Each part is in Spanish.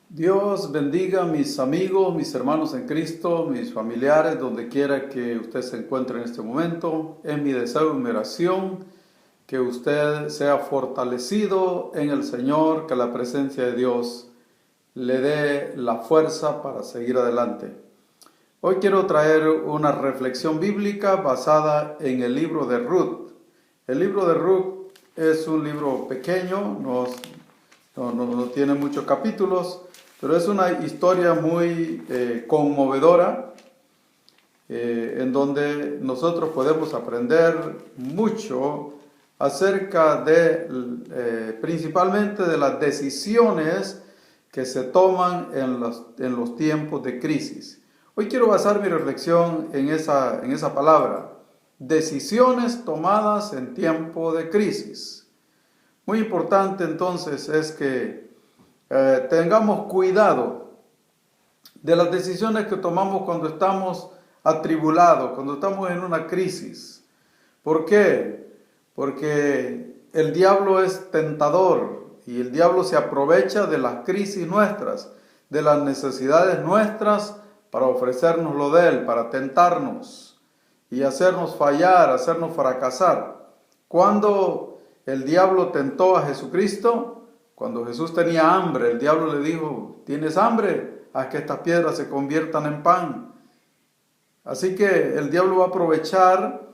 Dios bendiga a mis amigos, mis hermanos en Cristo, mis familiares, donde quiera que usted se encuentre en este momento. Es mi deseo y mi oración que usted sea fortalecido en el Señor, que la presencia de Dios le dé la fuerza para seguir adelante. Hoy quiero traer una reflexión bíblica basada en el libro de Ruth. El libro de Ruth es un libro pequeño, no tiene muchos capítulos, pero es una historia muy conmovedora, en donde nosotros podemos aprender mucho acerca de, principalmente de las decisiones que se toman en los tiempos de crisis. Hoy quiero basar mi reflexión en esa palabra, decisiones tomadas en tiempo de crisis. Muy importante entonces es que tengamos cuidado de las decisiones que tomamos cuando estamos atribulados, cuando estamos en una crisis. ¿Por qué? Porque el diablo es tentador y el diablo se aprovecha de las crisis nuestras, de las necesidades nuestras para ofrecernos lo de él, para tentarnos y hacernos fallar, hacernos fracasar. Cuando el diablo tentó a Jesucristo, cuando Jesús tenía hambre, el diablo le dijo: ¿tienes hambre? Haz que estas piedras se conviertan en pan. Así que el diablo va a aprovechar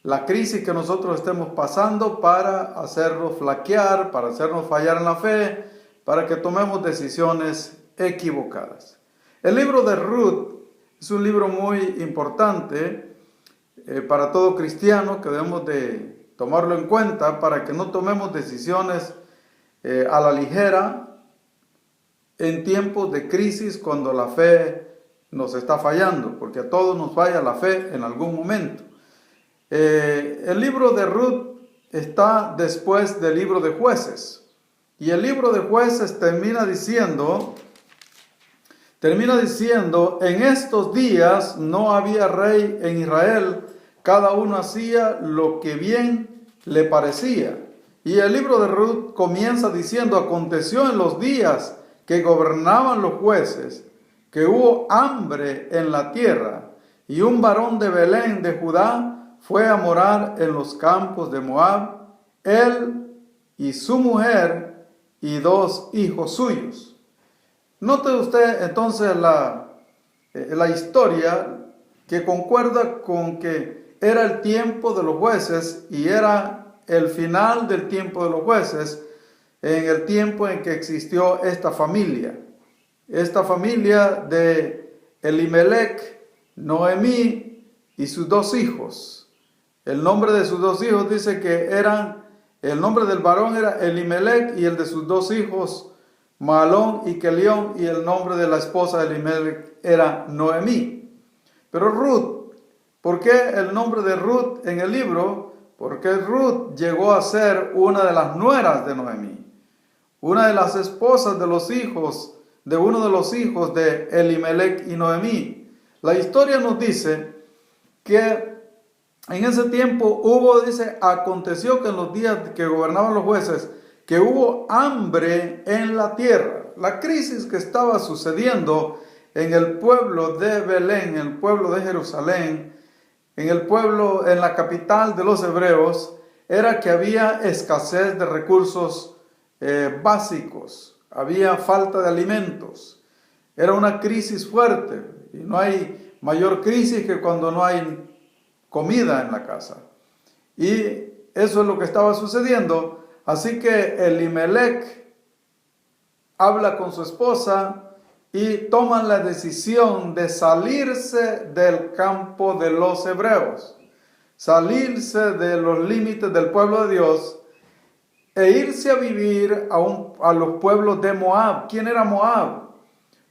la crisis que nosotros estemos pasando para hacernos flaquear, para hacernos fallar en la fe, para que tomemos decisiones equivocadas. El libro de Ruth es un libro muy importante para todo cristiano, que debemos de tomarlo en cuenta para que no tomemos decisiones a la ligera en tiempos de crisis, cuando la fe nos está fallando, porque a todos nos falla la fe en algún momento. El libro de Ruth está después del libro de Jueces, y el libro de Jueces termina diciendo: en estos días no había rey en Israel, cada uno hacía lo que bien le parecía. Y el libro de Ruth comienza diciendo: aconteció en los días que gobernaban los jueces, que hubo hambre en la tierra, y un varón de Belén de Judá fue a morar en los campos de Moab, él y su mujer y 2 hijos suyos. Note usted entonces la historia, que concuerda con que era el tiempo de los jueces y era el final del tiempo de los jueces, en el tiempo en que existió esta familia de Elimelech, Noemí y sus 2 hijos. El nombre de sus 2 hijos dice que el nombre del varón era Elimelech, y el de sus 2 hijos Mahlón y Kelión, y el nombre de la esposa de Elimelech era Noemí. Pero Ruth, ¿por qué el nombre de Ruth en el libro? Porque Ruth llegó a ser una de las nueras de Noemí, una de las esposas de los hijos, de uno de los hijos de Elimelech y Noemí. La historia nos dice que en ese tiempo aconteció que en los días que gobernaban los jueces, que hubo hambre en la tierra. La crisis que estaba sucediendo en el pueblo de Belén, en el pueblo de Jerusalén, en la capital de los hebreos, era que había escasez de recursos básicos, había falta de alimentos, era una crisis fuerte, y no hay mayor crisis que cuando no hay comida en la casa. Y eso es lo que estaba sucediendo. Así que Elimelech habla con su esposa y toman la decisión de salirse del campo de los hebreos, salirse de los límites del pueblo de Dios e irse a vivir a los pueblos de Moab. ¿Quién era Moab?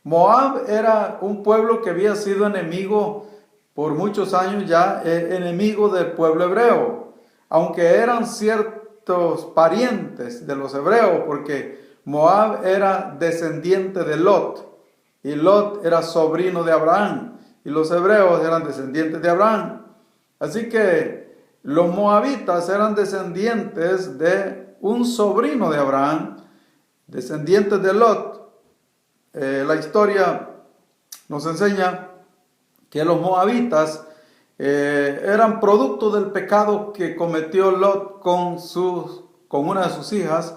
Moab era un pueblo que había sido enemigo por muchos años ya, enemigo del pueblo hebreo, aunque eran ciertos parientes de los hebreos, porque Moab era descendiente de Lot, y Lot era sobrino de Abraham, y los hebreos eran descendientes de Abraham. Así que los moabitas eran descendientes de un sobrino de Abraham, descendientes de Lot. la historia nos enseña que los moabitas eran producto del pecado que cometió Lot con una de sus hijas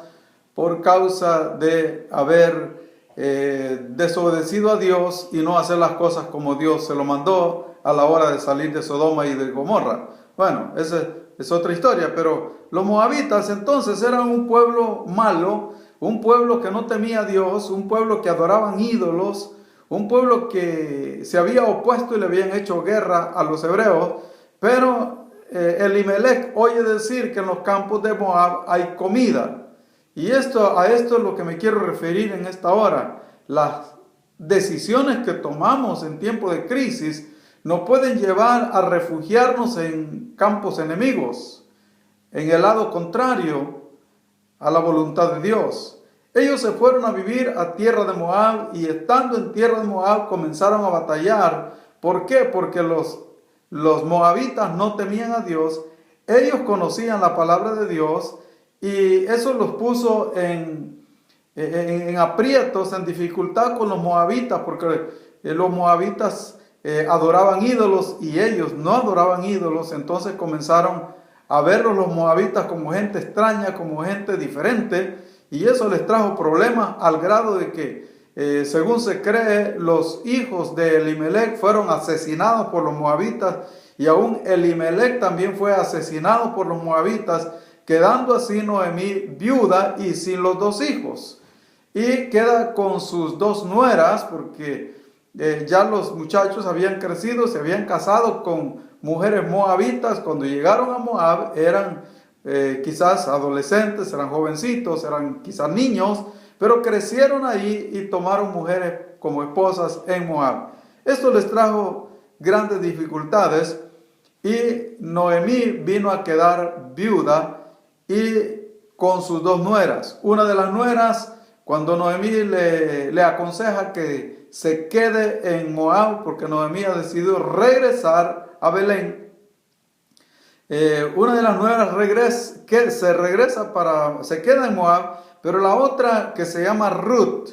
por causa de haber desobedecido a Dios y no hacer las cosas como Dios se lo mandó a la hora de salir de Sodoma y de Gomorra. Bueno, esa es otra historia, pero los moabitas entonces eran un pueblo malo, un pueblo que no temía a Dios, un pueblo que adoraban ídolos, un pueblo que se había opuesto y le habían hecho guerra a los hebreos, pero Elimelech oye decir que en los campos de Moab hay comida. Y a esto es lo que me quiero referir en esta hora. Las decisiones que tomamos en tiempo de crisis nos pueden llevar a refugiarnos en campos enemigos, en el lado contrario a la voluntad de Dios. Ellos se fueron a vivir a tierra de Moab y estando en tierra de Moab comenzaron a batallar. ¿Por qué? Porque los moabitas no temían a Dios, ellos conocían la palabra de Dios y eso los puso en aprietos, en dificultad con los moabitas, porque los moabitas adoraban ídolos y ellos no adoraban ídolos. Entonces comenzaron a verlos los moabitas como gente extraña, como gente diferente, y eso les trajo problemas al grado de que, según se cree, los hijos de Elimelech fueron asesinados por los moabitas, y aún Elimelech también fue asesinado por los moabitas, quedando así Noemí viuda y sin los dos hijos. Y queda con sus dos nueras, porque ya los muchachos habían crecido, se habían casado con mujeres moabitas. Cuando llegaron a Moab eran quizás adolescentes, eran jovencitos, eran quizás niños, pero crecieron ahí y tomaron mujeres como esposas en Moab. Esto les trajo grandes dificultades y Noemí vino a quedar viuda y con sus dos nueras. Una de las nueras, cuando Noemí le aconseja que se quede en Moab, porque Noemí ha decidido regresar a Belén, una de las nueras se queda en Moab, pero la otra, que se llama Ruth,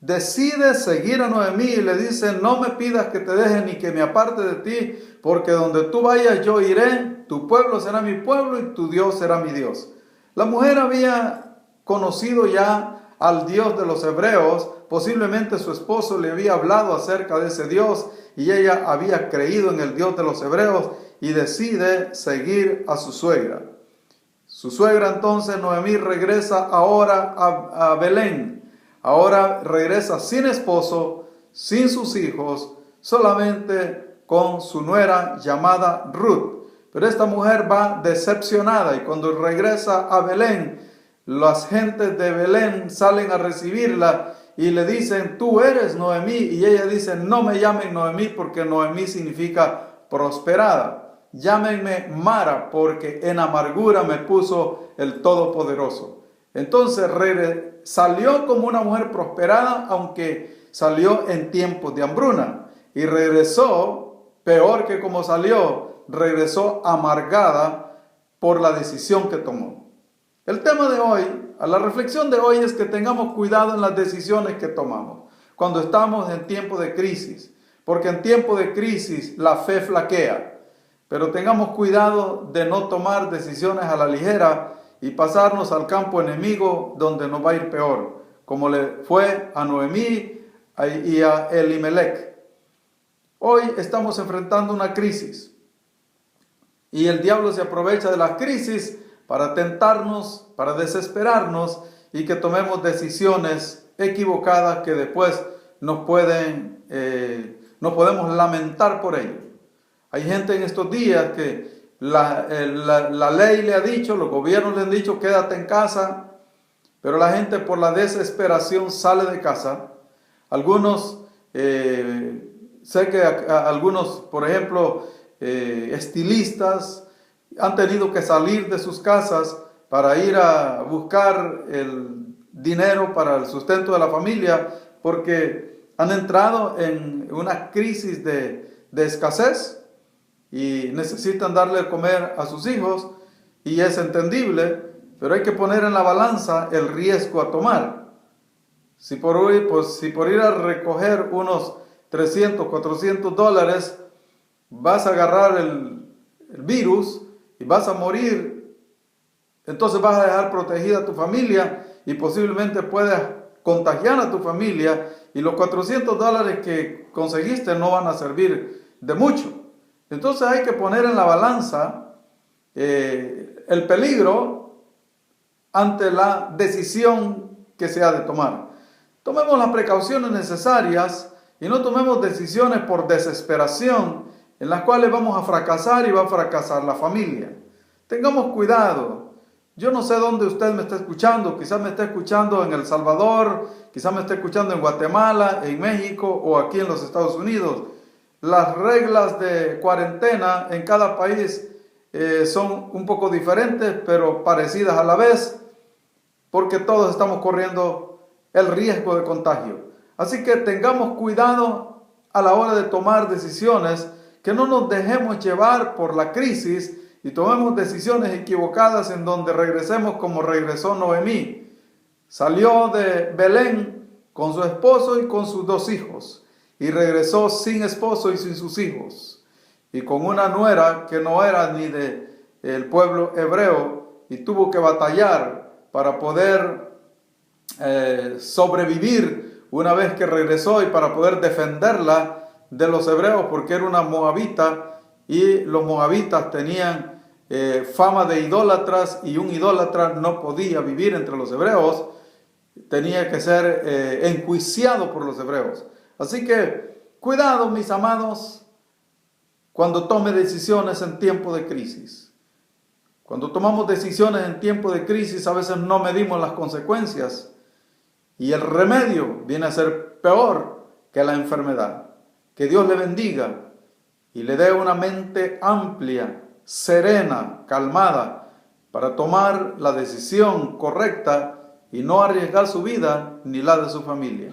decide seguir a Noemí y le dice: no me pidas que te deje ni que me aparte de ti, porque donde tú vayas yo iré, tu pueblo será mi pueblo y tu Dios será mi Dios. La mujer había conocido ya al Dios de los hebreos, posiblemente su esposo le había hablado acerca de ese Dios y ella había creído en el Dios de los hebreos y decide seguir a su suegra. Su suegra entonces, Noemí, regresa ahora a Belén. Ahora regresa sin esposo, sin sus hijos, solamente con su nuera llamada Ruth. Pero esta mujer va decepcionada y cuando regresa a Belén, las gentes de Belén salen a recibirla y le dicen: tú eres Noemí. Y ella dice: no me llamen Noemí, porque Noemí significa prosperada. Llámenme Mara, porque en amargura me puso el Todopoderoso. Entonces salió como una mujer prosperada, aunque salió en tiempos de hambruna. Y regresó peor que como salió, regresó amargada por la decisión que tomó. El tema de hoy, la reflexión de hoy, es que tengamos cuidado en las decisiones que tomamos cuando estamos en tiempo de crisis, porque en tiempo de crisis la fe flaquea. Pero tengamos cuidado de no tomar decisiones a la ligera y pasarnos al campo enemigo, donde nos va a ir peor, como le fue a Noemí y a Elimelech. Hoy estamos enfrentando una crisis y el diablo se aprovecha de las crisis para tentarnos, para desesperarnos y que tomemos decisiones equivocadas que después nos podemos lamentar por ello. Hay gente en estos días que la ley le ha dicho, los gobiernos le han dicho: quédate en casa, pero la gente por la desesperación sale de casa. Algunos, sé que algunos, por ejemplo, estilistas, han tenido que salir de sus casas para ir a buscar el dinero para el sustento de la familia, porque han entrado en una crisis de escasez y necesitan darle de comer a sus hijos, y es entendible, pero hay que poner en la balanza el riesgo a tomar. Si por ir a recoger unos 300, 400 dólares, vas a agarrar el virus y vas a morir, entonces vas a dejar protegida a tu familia y posiblemente puedas contagiar a tu familia, y los 400 dólares que conseguiste no van a servir de mucho. Entonces hay que poner en la balanza el peligro ante la decisión que se ha de tomar. Tomemos las precauciones necesarias y no tomemos decisiones por desesperación en las cuales vamos a fracasar y va a fracasar la familia. Tengamos cuidado. Yo no sé dónde usted me está escuchando, quizás me está escuchando en El Salvador, quizás me está escuchando en Guatemala, en México o aquí en los Estados Unidos. Las reglas de cuarentena en cada país son un poco diferentes, pero parecidas a la vez, porque todos estamos corriendo el riesgo de contagio. Así que tengamos cuidado a la hora de tomar decisiones, que no nos dejemos llevar por la crisis y tomemos decisiones equivocadas en donde regresemos como regresó Noemí. Salió de Belén con su esposo y con sus 2 hijos y regresó sin esposo y sin sus hijos y con una nuera que no era ni del pueblo hebreo y tuvo que batallar para poder sobrevivir una vez que regresó y para poder defenderla de los hebreos, porque era una moabita y los moabitas tenían fama de idólatras y un idólatra no podía vivir entre los hebreos, tenía que ser enjuiciado por los hebreos. Así que cuidado, mis amados, cuando tome decisiones en tiempo de crisis. Cuando tomamos decisiones en tiempo de crisis, a veces no medimos las consecuencias y el remedio viene a ser peor que la enfermedad. Que Dios le bendiga y le dé una mente amplia, serena, calmada, para tomar la decisión correcta y no arriesgar su vida ni la de su familia.